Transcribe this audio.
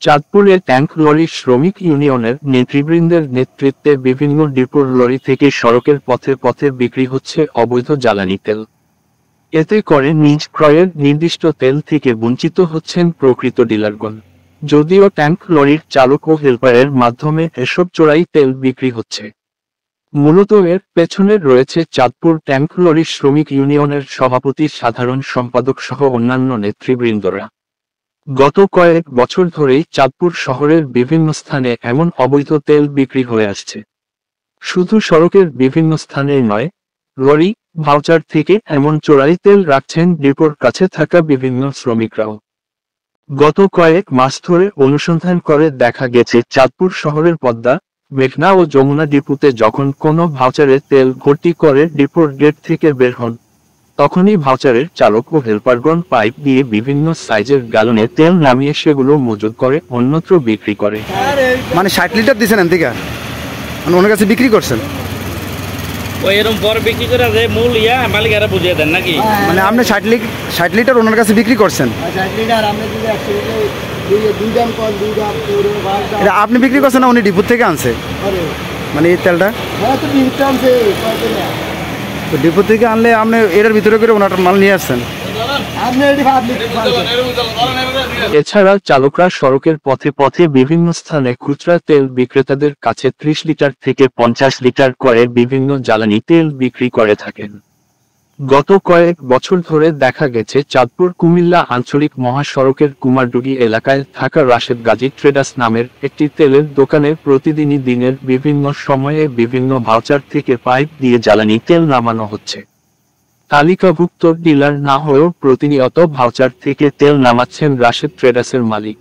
চাঁদপুরে tank lorry শ্রমিক ইউনিয়নের নেতৃবৃন্দের নেতৃত্বে বিভিন্ন ডিপোর লরি থেকে সড়কের পথে পথে বিক্রি হচ্ছে অবৈধ জ্বালানি তেল। এতে করে নিজ ক্রয়ের নির্দিষ্ট তেল থেকে বঞ্চিত হচ্ছেন প্রকৃত ডিলারগণ। যদিও ট্যাঙ্ক লরির চালক ও হেলপারের মাধ্যমে এসব চোরাই তেল বিক্রি হচ্ছে। মূলত এর পেছনে রয়েছে চাঁদপুর ট্যাঙ্ক লরি শ্রমিক ইউনিয়নের সভাপতি, সাধারণ সম্পাদক সহ অন্যান্য নেতৃবৃন্দরা। গত কয়েক বছর ধরেই চাঁদপুর শহরের বিভিন্ন স্থানে এমন অবৈধ তেল বিক্রি হয়ে আসছে। শুধু সড়কের বিভিন্ন স্থানে নয়, লরি, ভাউচার থেকে এমন চোরাই তেল রাখছেন ডিপোর কাছে থাকা বিভিন্ন শ্রমিকরাও। গত কয়েক মাস ধরে অনুসন্ধান করে দেখা গেছে চাঁদপুর শহরের পদ্মা, মেঘনা ও যমুনা ডিপোতে যখন কোনো ভাউচারে তেল ভর্তি করে ডিপোর গেট থেকে বের হন, তখনই ভাউচারের চালক ও হেলপারগণ পাইপ দিয়ে বিভিন্ন সাইজের গ্যালনে তেল নামিয়ে সেগুলো মজুত করে অন্যত্র বিক্রি করে। মানে 60 লিটার দিচ্ছেন এদিকে, মানে ওনার কাছে বিক্রি করছেন? ওই এরকম পর বিক্রি করে যে মূল মালিকেরা বুঝিয়ে দেন নাকি? মানে আপনি 60 লিটার ওনার কাছে বিক্রি করছেন? 60 লিটার আপনি যদি 100 লিটার দুই দাম কর, দুই দাম এটা আপনি বিক্রি করছেন না উনি ডিপো থেকে আনছে? মানে এই তেলটা তো ডিপো আনছে। তো ডিপো থেকে আনলে আপনি এটার ভিতরে করে ওনার মাল নিয়ে আসছেন? এছাড়া চালকরা সড়কের পথে পথে বিভিন্ন স্থানে খুচরা তেল বিক্রেতাদের কাছে 30 লিটার থেকে 50 লিটার করে বিভিন্ন জ্বালানি তেল বিক্রি করে থাকেন। গত কয়েক বছর ধরে দেখা গেছে চাঁদপুর কুমিল্লা আঞ্চলিক মহাসড়কের কুমারডুগি এলাকায় থাকা রাশেদ গাজী ট্রেডার্স নামের একটি তেলের দোকানে প্রতিদিনই দিনের বিভিন্ন সময়ে বিভিন্ন ভাউচার থেকে পাইপ দিয়ে জ্বালানি তেল নামানো হচ্ছে। তালিকাভুক্ত ডিলার না হয়েও প্রতিনিয়ত ভাউচার থেকে তেল নামাচ্ছেন রাশেদ ট্রেডার্সের মালিক।